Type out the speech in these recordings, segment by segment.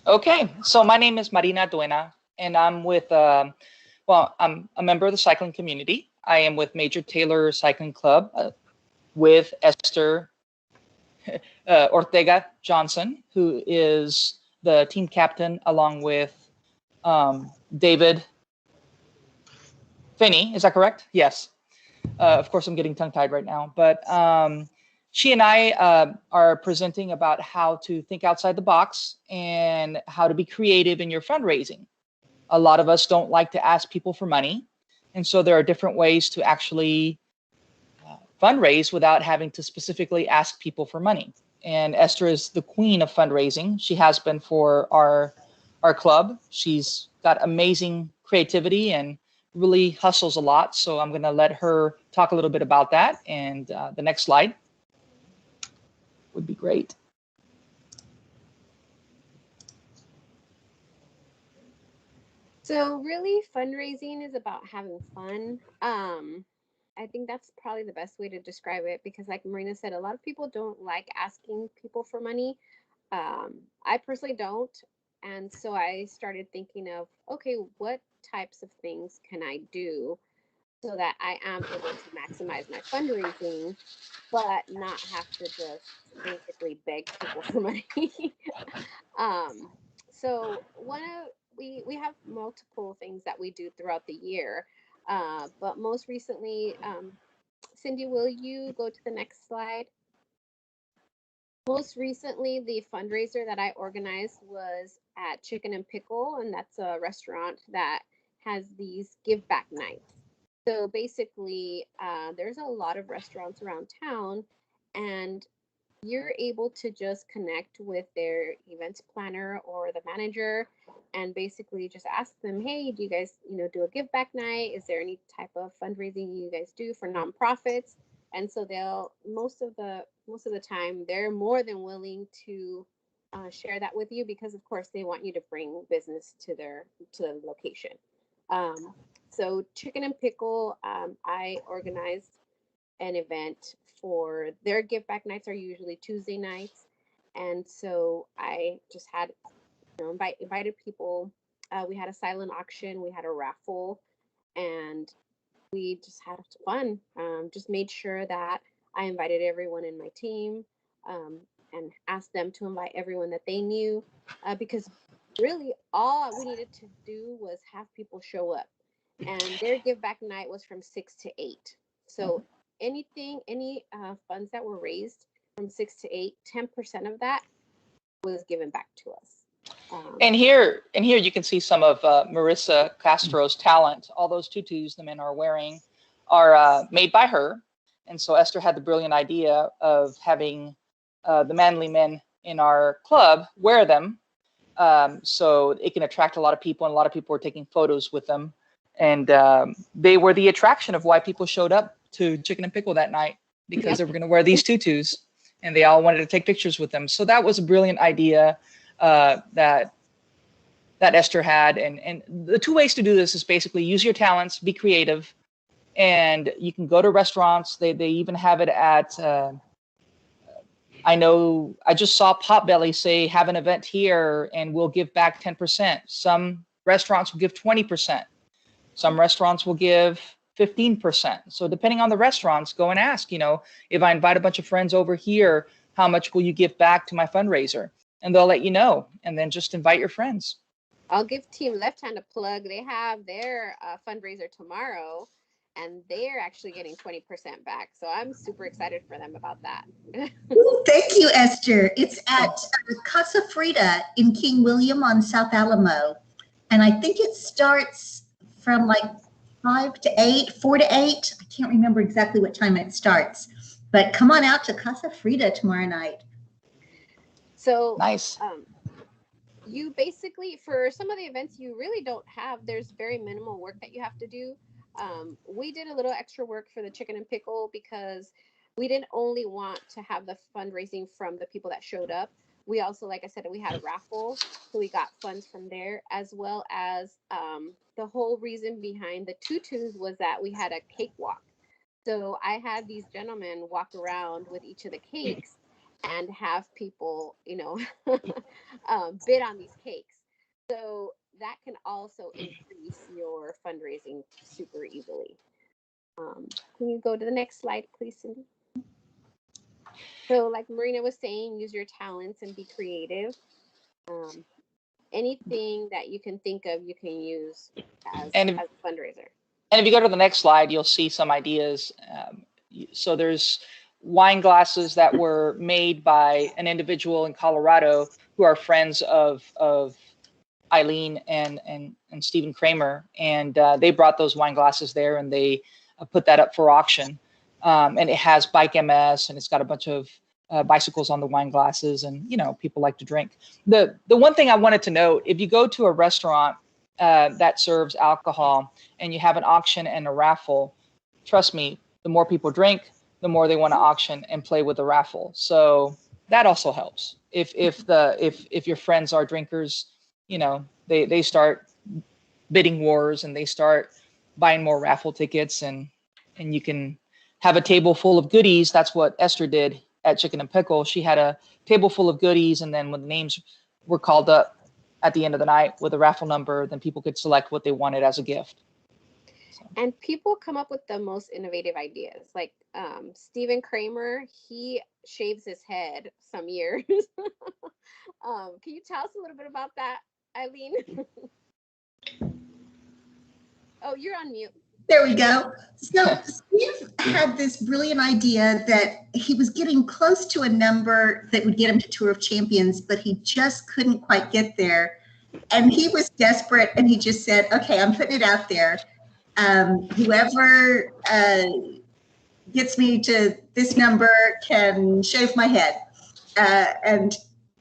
Okay, so my name is Marina Duena, and I'm with, I'm a member of the cycling community. I am with Major Taylor Cycling Club with Esther Ortega Johnson, who is the team captain, along with David Finney. Is that correct? Yes. Of course, I'm getting tongue-tied right now, but she and I are presenting about how to think outside the box and how to be creative in your fundraising. A lot of us don't like to ask people for money, and so there are different ways to actually fundraise without having to specifically ask people for money. And Esther is the queen of fundraising. She has been for our club. She's got amazing creativity and really hustles a lot. So I'm going to let her talk a little bit about that. And the next slide would be great. So really, fundraising is about having fun. I think that's probably the best way to describe it because, like Marina said, a lot of people don't like asking people for money. I personally don't. And so I started thinking of, okay, what types of things can I do so that I am able to maximize my fundraising, but not have to just basically beg people for money. um, so one of we have multiple things that we do throughout the year, but most recently, Cindy, will you go to the next slide? Most recently, the fundraiser that I organized was at Chicken and Pickle, and that's a restaurant that has these give back nights. So basically, there's a lot of restaurants around town, and you're able to just connect with their events planner or the manager and basically just ask them, hey, do you guys, do a give back night? Is there any type of fundraising you guys do for nonprofits? And so they'll most of the time they're more than willing to share that with you because of course they want you to bring business to the location. um, so Chicken and Pickle, I organized an event for their give back nights are usually Tuesday nights. And so I just had, invited people. We had a silent auction, we had a raffle, and we just had fun. Just made sure that I invited everyone in my team, and asked them to invite everyone that they knew, because really all we needed to do was have people show up. And their give back night was from 6 to 8. So any funds that were raised from 6 to 8, 10% of that was given back to us. And here you can see some of Marissa Castro's talent. All those tutus the men are wearing are made by her. And so Esther had the brilliant idea of having the manly men in our club wear them, so it can attract a lot of people, and a lot of people were taking photos with them. And they were the attraction of why people showed up to Chicken and Pickle that night, because they were going to wear these tutus, and they all wanted to take pictures with them. So that was a brilliant idea that Esther had. And the two ways to do this is basically use your talents, be creative, and you can go to restaurants. They even have it at, I know I just saw Potbelly say, have an event here and we'll give back 10%. Some restaurants will give 20%. Some restaurants will give 15%. So depending on the restaurants, go and ask, if I invite a bunch of friends over here, how much will you give back to my fundraiser? And they'll let you know. And then just invite your friends. I'll give Team Left Hand a plug. They have their fundraiser tomorrow, and they're actually getting 20% back. So I'm super excited for them about that. Ooh, thank you, Esther. It's at Casa Frida in King William on South Alamo. And I think it starts from like 5 to 8, 4 to 8. I can't remember exactly what time it starts. But come on out to Casa Frida tomorrow night. So nice. You basically, for some of the events, you really don't have, there's very minimal work that you have to do. We did a little extra work for the Chicken and Pickle because we didn't only want to have the fundraising from the people that showed up. We also, like I said, we had a raffle, so we got funds from there, as well as the whole reason behind the tutus was that we had a cakewalk. So I had these gentlemen walk around with each of the cakes, and have people, bid on these cakes. So that can also increase your fundraising super easily. Can you go to the next slide, please, Cindy? So like Marina was saying, use your talents and be creative. Anything that you can think of, you can use as a fundraiser. And if you go to the next slide, you'll see some ideas. So there's wine glasses that were made by an individual in Colorado who are friends of Eileen and Stephen Kramer, and they brought those wine glasses there, and they put that up for auction. And it has Bike MS, and it's got a bunch of bicycles on the wine glasses, and people like to drink. The one thing I wanted to note: if you go to a restaurant that serves alcohol and you have an auction and a raffle, trust me, the more people drink, the more they want to auction and play with the raffle. So that also helps. If your friends are drinkers, they start bidding wars and they start buying more raffle tickets, and you can have a table full of goodies. That's what Esther did at Chicken and Pickle. She had a table full of goodies, and then when the names were called up at the end of the night with a raffle number, then people could select what they wanted as a gift. And people come up with the most innovative ideas. Like Stephen Kramer, he shaves his head some years. Can you tell us a little bit about that, Eileen? Oh, you're on mute. There we go. So Steve had this brilliant idea that he was getting close to a number that would get him to Tour of Champions, but he just couldn't quite get there. And he was desperate, and he just said, okay, I'm putting it out there. Whoever gets me to this number can shave my head. And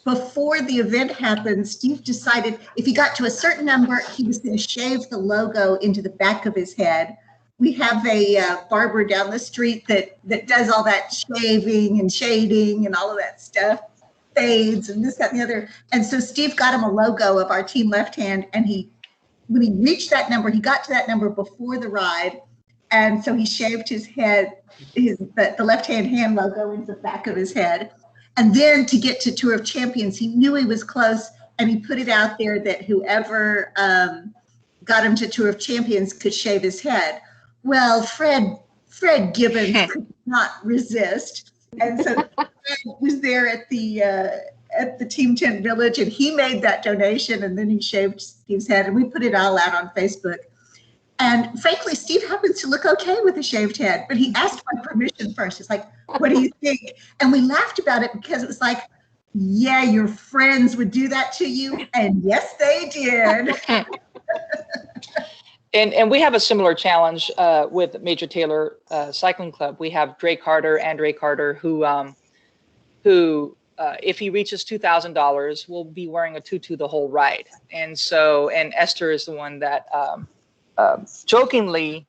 before the event happened, Steve decided if he got to a certain number, he was going to shave the logo into the back of his head. We have a barber down the street that does all that shaving and shading and all of that stuff, fades and this, that, and the other. And so Steve got him a logo of our Team Left Hand, and when he reached that number, he got to that number before the ride, and so he shaved his head, the left-hand hand logo into the back of his head. And then to get to Tour of Champions, he knew he was close, and he put it out there that whoever got him to Tour of Champions could shave his head. Well, Fred Gibbons could not resist, and so Fred was there at the Team Tent Village, and he made that donation, and then he shaved Steve's head, and we put it all out on Facebook. And frankly, Steve happens to look okay with a shaved head, but he asked my permission first. He's like, what do you think? And we laughed about it because it was like, yeah, your friends would do that to you. And yes, they did. And we have a similar challenge with Major Taylor Cycling Club. We have Andre Carter, who if he reaches $2,000, will be wearing a tutu the whole ride. And Esther is the one that jokingly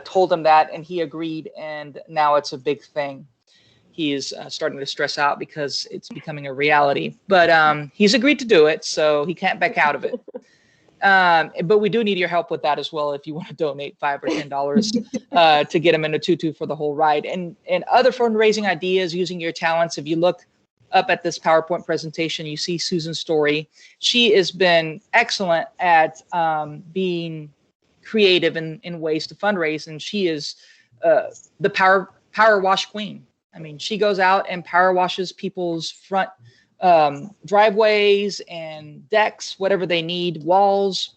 told him that, and he agreed, and now it's a big thing. He is starting to stress out because it's becoming a reality, but he's agreed to do it, so he can't back out of it. But we do need your help with that as well if you want to donate $5 or $10 to get him in a tutu for the whole ride. And other fundraising ideas using your talents. If you look up at this PowerPoint presentation, you see Susan's story. She has been excellent at being creative in ways to fundraise, and she is the power wash queen. I mean, she goes out and power washes people's front driveways and decks, whatever they need, walls,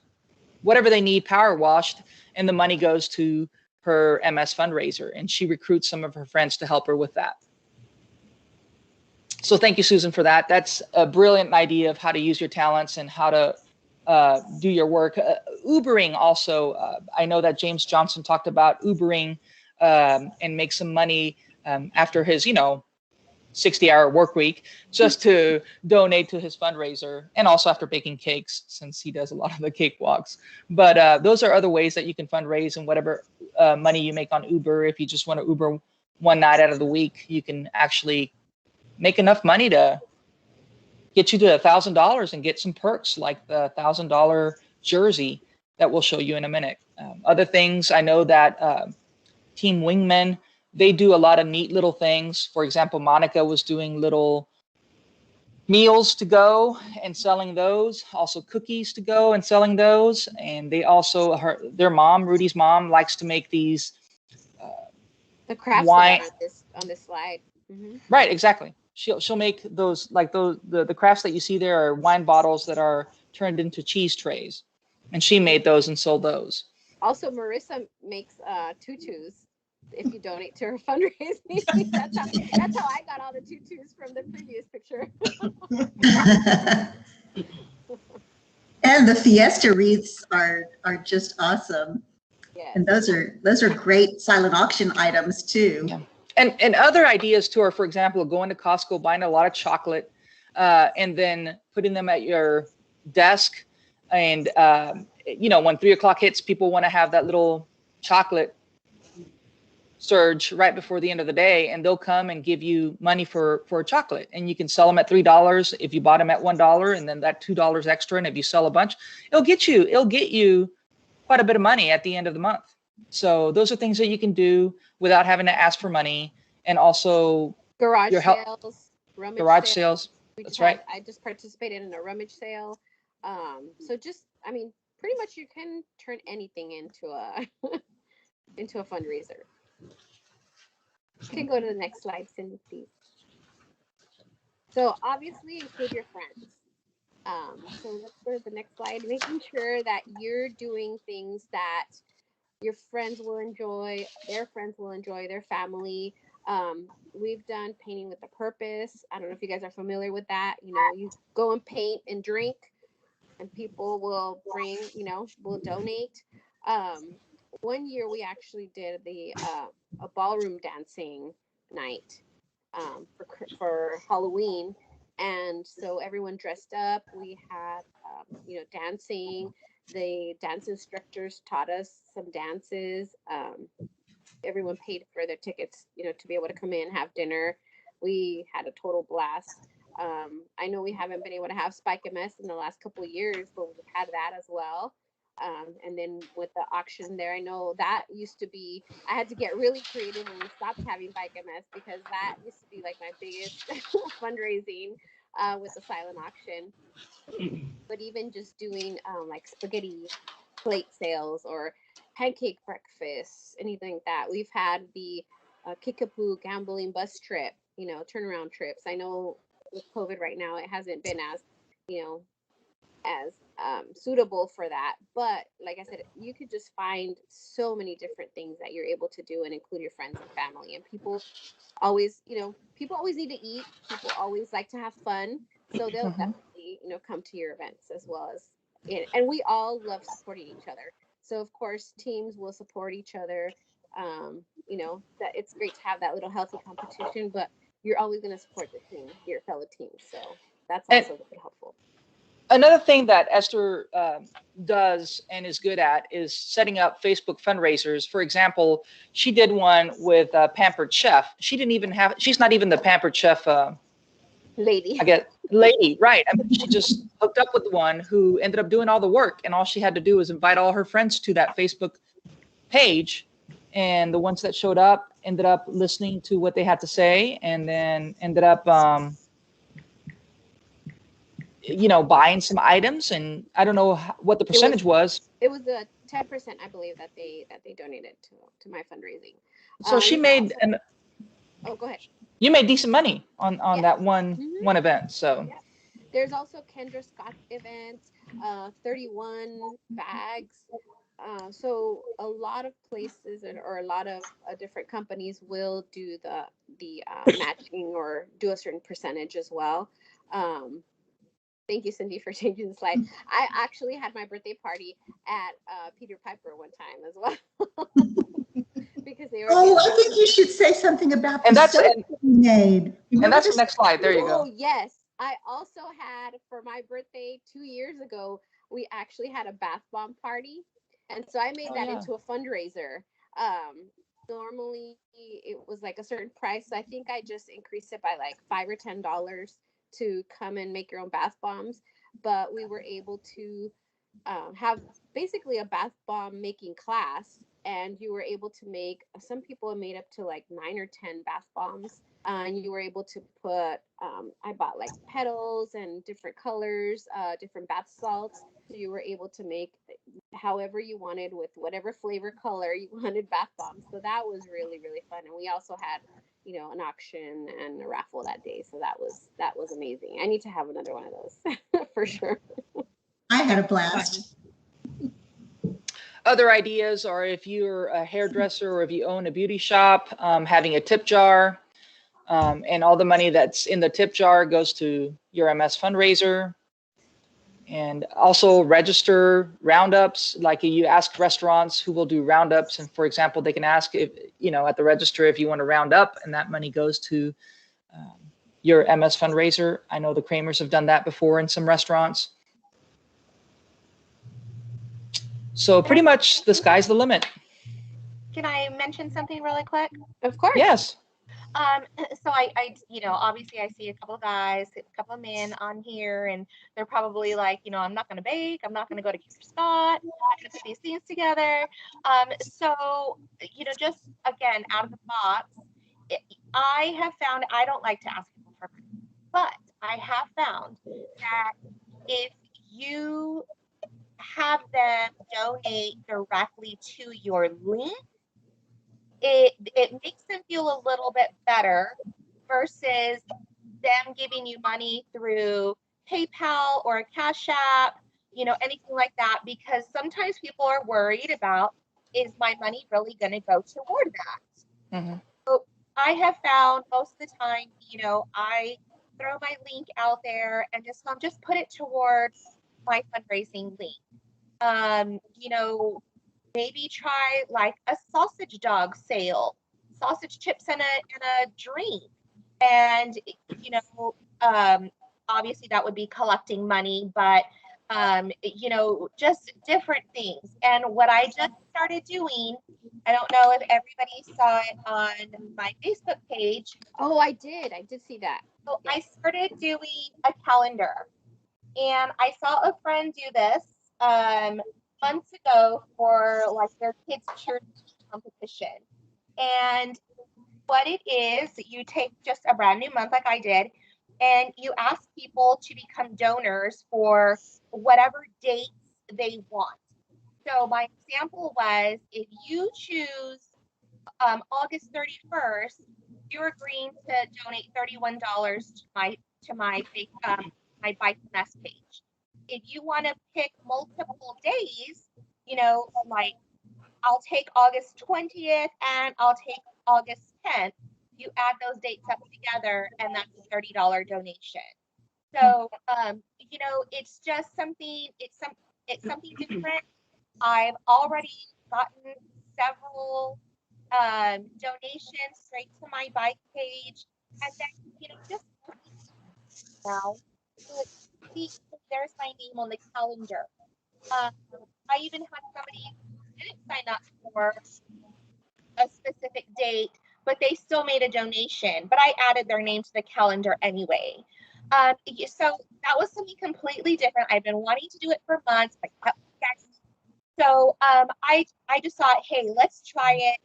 whatever they need power washed, and the money goes to her MS fundraiser, and she recruits some of her friends to help her with that. So thank you, Susan, for that. That's a brilliant idea of how to use your talents and how to do your work. Ubering also, I know that James Johnson talked about Ubering and make some money after his, 60-hour work week, just to donate to his fundraiser, and also after baking cakes, since he does a lot of the cake walks. But those are other ways that you can fundraise, and whatever money you make on Uber, if you just want to Uber one night out of the week, you can actually make enough money to get you to $1,000 and get some perks like the $1,000 jersey that we'll show you in a minute. Other things, I know that Team Wingman they do a lot of neat little things. For example, Monica was doing little meals to go and selling those, also cookies to go and selling those. And they also, their mom, Rudy's mom, likes to make these The crafts wine. that are on this slide. Mm-hmm. Right, exactly. She'll make those, like those, the crafts that you see there are wine bottles that are turned into cheese trays. And she made those and sold those. Also, Marissa makes tutus if you donate to her fundraising. that's how I got all the tutus from the previous picture. And the fiesta wreaths are just awesome. Yes. And those are great silent auction items too. Yeah. And other ideas too are, for example, going to Costco, buying a lot of chocolate, and then putting them at your desk. And you know, when 3 o'clock hits, people want to have that little chocolate surge right before the end of the day, and they'll come and give you money for a chocolate, and you can sell them at $3 if you bought them at $1, and then that $2 extra. And if you sell a bunch, it'll get you quite a bit of money at the end of the month. So those are things that you can do without having to ask for money. And also Garage your sales, rummage garage sales. sales. That's right. I just participated in a rummage sale. So just, I mean, pretty much you can turn anything into a into a fundraiser. You can go to the next slide, Cindy, please. So obviously include your friends. So let's go to the next slide. Making sure that you're doing things that your friends will enjoy, their friends will enjoy, their family. We've done painting with a purpose. I don't know if you guys are familiar with that. You know, you go and paint and drink, and people will bring, you know, will donate. One year we actually did a ballroom dancing night for Halloween, and so everyone dressed up. We had you know, dancing. The dance instructors taught us some dances. Everyone paid for their tickets, you know, to be able to come in, have dinner. We had a total blast. I know we haven't been able to have Spike MS in the last couple of years, but we've had that as well. And then with the auction there, I know that used to be, I had to get really creative when we stopped having Bike MS, because that used to be like my biggest fundraising with the silent auction. But even just doing like spaghetti plate sales or pancake breakfasts, anything like that. We've had the Kickapoo gambling bus trip, you know, turnaround trips. I know with COVID right now, it hasn't been as, you know, as suitable for that. But like I said, you could just find so many different things that you're able to do and include your friends and family. And people always, you know, people always need to eat. People always like to have fun. So they'll definitely, you know, come to your events as well as, and we all love supporting each other. So of course, teams will support each other. You know, that it's great to have that little healthy competition, but you're always going to support the team, your fellow teams. So that's also really helpful. Another thing that Esther does and is good at is setting up Facebook fundraisers. For example, she did one with Pampered Chef. She didn't even have, she's not even the Pampered Chef lady. I guess lady, right. I mean, she just hooked up with the one who ended up doing all the work, and all she had to do was invite all her friends to that Facebook page. And the ones that showed up ended up listening to what they had to say, and then ended up you know, buying some items. And I don't know what the percentage was. It was a 10%, I believe, that they donated to my fundraising. So she made also, oh, go ahead. You made decent money on that one event. So there's also Kendra Scott event, 31 bags. So a lot of places or a lot of different companies will do the matching or do a certain percentage as well. Thank you, Cindy, for changing the slide. I actually had my birthday party at Peter Piper one time as well. Because they were. Oh, I think you should say something about the and that's made. And that's the next slide. There you go. Oh, yes. I also had, for my birthday 2 years ago, we actually had a bath bomb party. And so I made that into a fundraiser. Normally it was like a certain price. I think I just increased it by like $5 or $10 to come and make your own bath bombs. But we were able to have basically a bath bomb making class and you were able to make, some people made up to like 9 or 10 bath bombs. And you were able to put, I bought like petals and different colors, different bath salts. So you were able to make however you wanted with whatever flavor color you wanted bath bombs. So that was really, really fun. And we also had, you know, an auction and a raffle that day. So that was amazing. I need to have another one of those for sure. I had a blast. Other ideas are if you're a hairdresser or if you own a beauty shop, having a tip jar, and all the money that's in the tip jar goes to your MS fundraiser. And also register roundups, like you ask restaurants who will do roundups. And for example, they can ask if, you know, at the register, if you want to round up, and that money goes to your MS fundraiser. I know the Kramers have done that before in some restaurants. So pretty much the sky's the limit. Can I mention something really quick? Of course. Yes. So I, you know, obviously I see a couple of guys, a couple of men on here, and they're probably like, you know, I'm not going to bake, I'm not going to go to Keith Scott, I'm not going to put these things together. So, you know, just again, out of the box, I have found, I don't like to ask people for money, but I have found that if you have them donate directly to your link, it makes them feel a little bit better versus them giving you money through PayPal or a Cash App, you know, anything like that, because sometimes people are worried about, is my money really going to go toward that? Mm-hmm. So I have found most of the time, you know, I throw my link out there and just put it towards my fundraising link. You know, maybe try like a sausage dog sale, sausage chips and a drink. And, you know, obviously that would be collecting money, but, you know, just different things. And what I just started doing, I don't know if everybody saw it on my Facebook page. Oh, I did see that. So I started doing a calendar, and I saw a friend do this months ago for like their kids' cheerleading competition. And what it is, you take just a brand new month like I did, and you ask people to become donors for whatever dates they want. So my example was, if you choose August 31st, you're agreeing to donate $31 to my Bike Mess page. If you want to pick multiple days, you know, like I'll take August 20th and I'll take August 10th. You add those dates up together, and that's a $30 donation. So, you know, it's just something. It's something different. I've already gotten several donations straight to my bike page, and then, you know, just now, like, see, there's my name on the calendar. Um, I even had somebody who didn't sign up for a specific date, but they still made a donation, but I added their name to the calendar anyway. So that was something completely different. I've been wanting to do it for months. So I just thought, hey, let's try it.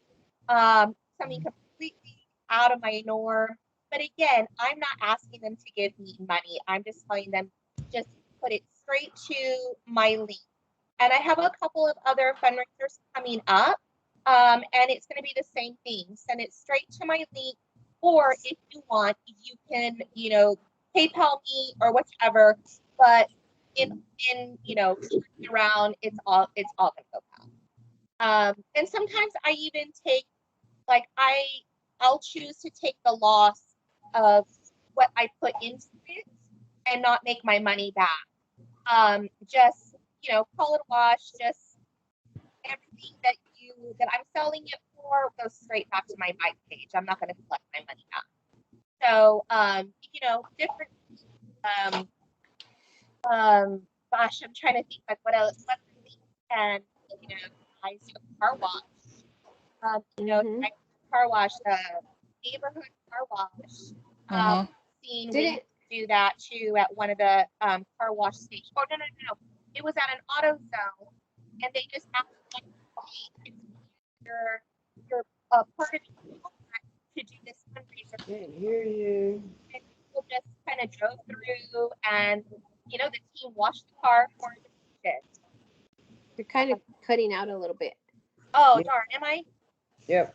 Something completely out of my norm. But again, I'm not asking them to give me money. I'm just telling them, just put it straight to my link. And I have a couple of other fundraisers coming up. And it's going to be the same thing. Send it straight to my link. Or if you want, you can, you know, PayPal me or whatever. But in you know, around, it's all going to go out. And sometimes I even take, like, I'll choose to take the loss of what I put into it and not make my money back. Just, you know, call it a wash. Just everything that I'm selling it for goes straight back to my bike page. I'm not going to collect my money back. So, you know, different. Gosh, I'm trying to think like what else. And, you know, I see a car wash. You know, I car wash, the neighborhood car wash. Seen we do that too at one of the car wash stations. Oh, no. It was at an auto zone, and they just asked like, you're part of to do this fundraiser. Can't hear you. And people just kind of drove through, and the team washed the car for the patient. You're kind of cutting out a little bit. Oh, Yep. darn, am I? Yep.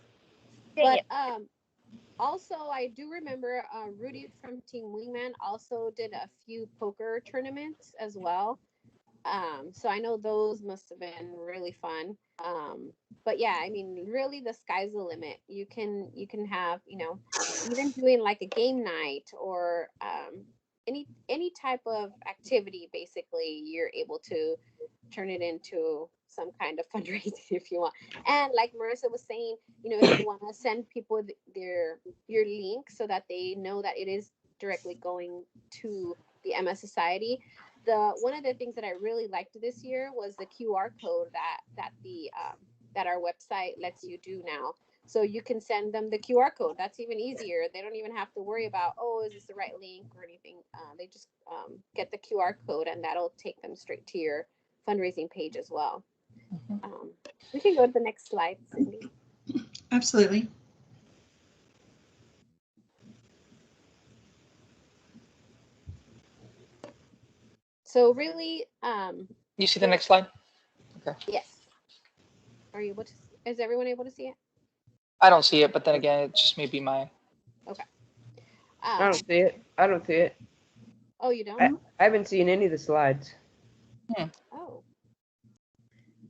Dang But it. also, I do remember Rudy from Team Wingman also did a few poker tournaments as well. So I know those must have been really fun. But yeah, I mean, really, the sky's the limit. You can have, even doing like a game night or any type of activity. Basically, you're able to turn it into some kind of fundraising if you want. And like Marissa was saying, if you want to send people your link so that they know that it is directly going to the MS Society. One of the things that I really liked this year was the QR code that our website lets you do now. So you can send them the QR code. That's even easier. They don't even have to worry about, oh, is this the right link or anything. They just get the QR code, and that'll take them straight to your fundraising page as well. We can go to the next slide, Cindy. Absolutely. So really, You see the next slide? Okay. yes. Are you able to? Is everyone able to see it? I don't see it, but then again, it just may be my. Okay. I don't see it. I don't see it. Oh, you don't? I haven't seen any of the slides. Oh.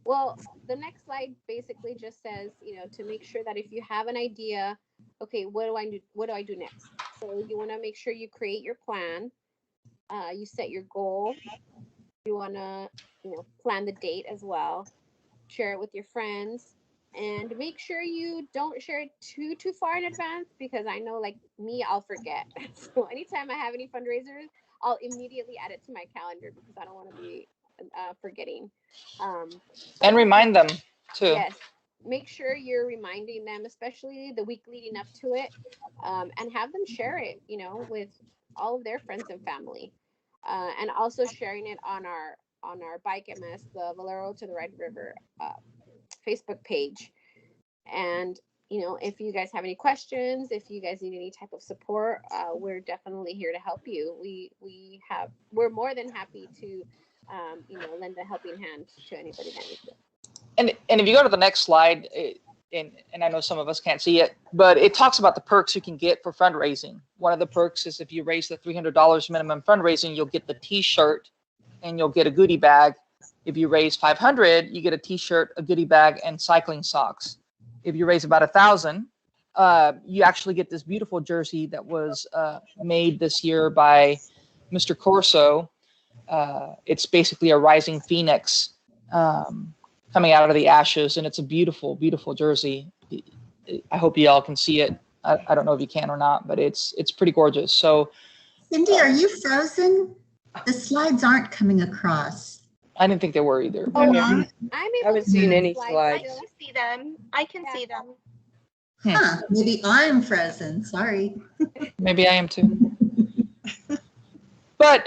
Well, the next slide basically just says, to make sure that if you have an idea, okay, what do I do? What do I do next? So you want to make sure you create your plan. You set your goal. You want to, plan the date as well. Share it with your friends, and make sure you don't share it too far in advance, because I know, like me, I'll forget. So anytime I have any fundraisers, I'll immediately add it to my calendar because I don't want to be forgetting. And remind them too. Yes, make sure you're reminding them, especially the week leading up to it, and have them share it, with all of their friends and family, and also sharing it on our Bike MS, the Valero to the Red River Facebook page. And if you guys have any questions, if you guys need any type of support, we're definitely here to help you. We're more than happy to lend a helping hand to anybody that needs it. And if you go to the next slide, and I know some of us can't see it, but it talks about the perks you can get for fundraising. One of the perks is if you raise the $300 minimum fundraising, you'll get the T-shirt and you'll get a goodie bag. If you raise $500, you get a T-shirt, a goodie bag, and cycling socks. If you raise about $1,000, you actually get this beautiful jersey that was made this year by Mr. Corso. It's basically a rising phoenix coming out of the ashes, and it's a beautiful, beautiful jersey. I hope you all can see it. I don't know if you can or not, but it's pretty gorgeous. So, Cindy, are you frozen? The slides aren't coming across. I didn't think they were either. Oh, Mhm. I'm able Haven't to seen see any the I slides. still. can see them. I can Yeah. see them. Huh, maybe I'm frozen. Sorry. Maybe I am too. But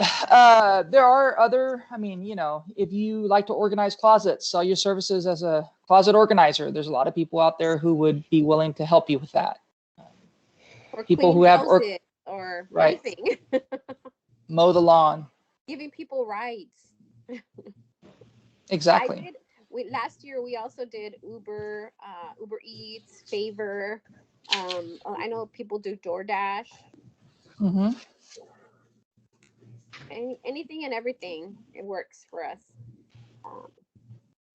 there are other, if you like to organize closets, sell your services as a closet organizer, there's a lot of people out there who would be willing to help you with that. Or People clean who have houses or right. anything. Mow the lawn. Giving people rides. Exactly. Last year we also did Uber Eats, Favor. I know people do DoorDash. Mm-hmm. Anything and everything, it works for us.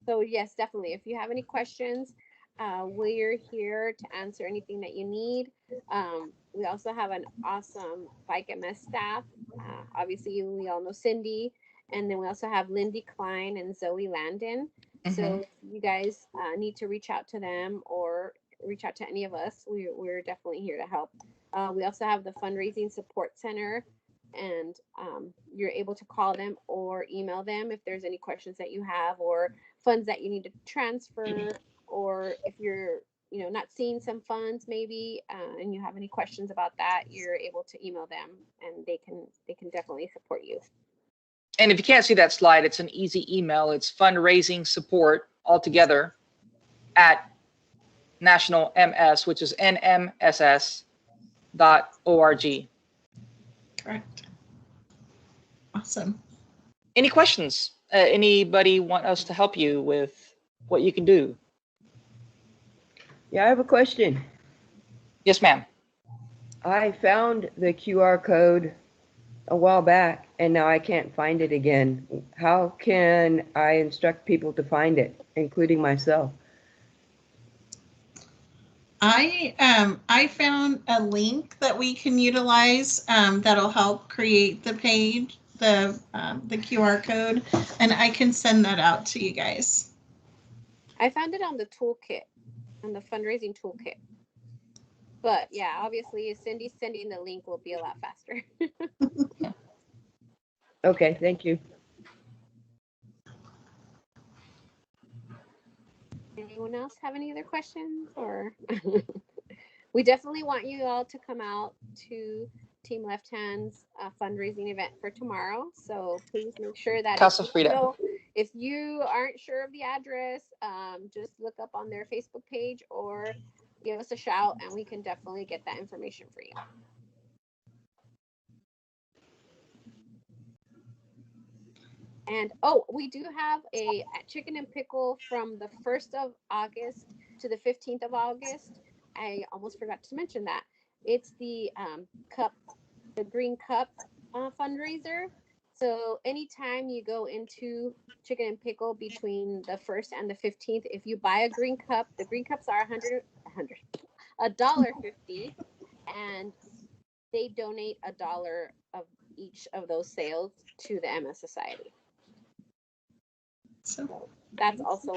So yes, definitely. If you have any questions, we're here to answer anything that you need. We also have an awesome Bike MS staff. Obviously, we all know Cindy, and then we also have Lindy Klein and Zoe Landon. Mm-hmm. So if you guys need to reach out to them or reach out to any of us, we're definitely here to help. We also have the Fundraising Support Center, and you're able to call them or email them if there's any questions that you have or funds that you need to transfer, or if you're not seeing some funds maybe and you have any questions about that, you're able to email them and they can definitely support you. And if you can't see that slide, it's an easy email. It's fundraising support altogether at National MS, which is nmss.org. Correct. Awesome. Any questions? Anybody want us to help you with what you can do? Yeah, I have a question. Yes, ma'am. I found the QR code a while back and now I can't find it again. How can I instruct people to find it, including myself? I found a link that we can utilize that'll help create the page, the QR code, and I can send that out to you guys. I found it on the toolkit, on the fundraising toolkit. But yeah, obviously, if Cindy's sending the link, will be a lot faster. Okay, thank you. Anyone else have any other questions? Or we definitely want you all to come out to Team Left Hand's fundraising event for tomorrow. So please make sure that Casa Frida. if you aren't sure of the address, just look up on their Facebook page or give us a shout and we can definitely get that information for you. And oh, we do have a chicken and pickle from the 1st of August to the 15th of August. I almost forgot to mention that. It's the cup, the green cup fundraiser. So anytime you go into chicken and pickle between the 1st and the 15th, if you buy a green cup, the green cups are $1.50, and they donate $1 of each of those sales to the MS Society. So that's also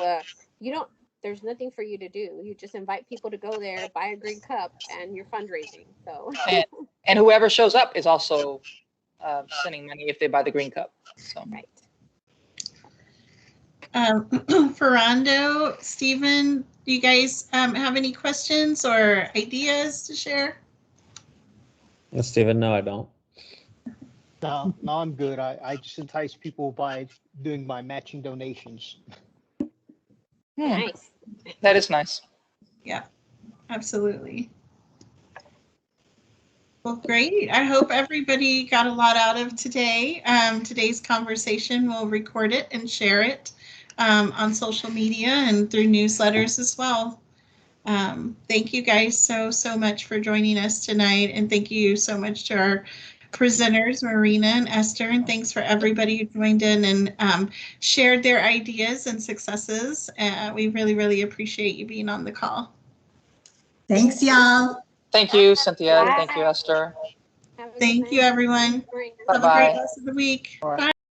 there's nothing for you to do. You just invite people to go there, buy a green cup, and you're fundraising. So and whoever shows up is also sending money if they buy the green cup. So right. Ferrando, Stephen, do you guys have any questions or ideas to share? Yes, Stephen, no, I don't. No, I'm good. I just entice people by doing my matching donations. Nice. That is nice. Yeah, absolutely. Well, great. I hope everybody got a lot out of today. Today's conversation. We'll record it and share it on social media and through newsletters as well. Thank you guys so much for joining us tonight. And thank you so much to our presenters, Marina and Esther, and thanks for everybody who joined in and shared their ideas and successes. We really appreciate you being on the call. Thanks, y'all. Thank you, Cynthia. Bye. Thank you, Esther. Have a good Thank you, night. everyone. Bye-bye. Have a great rest of the week. All right. Bye.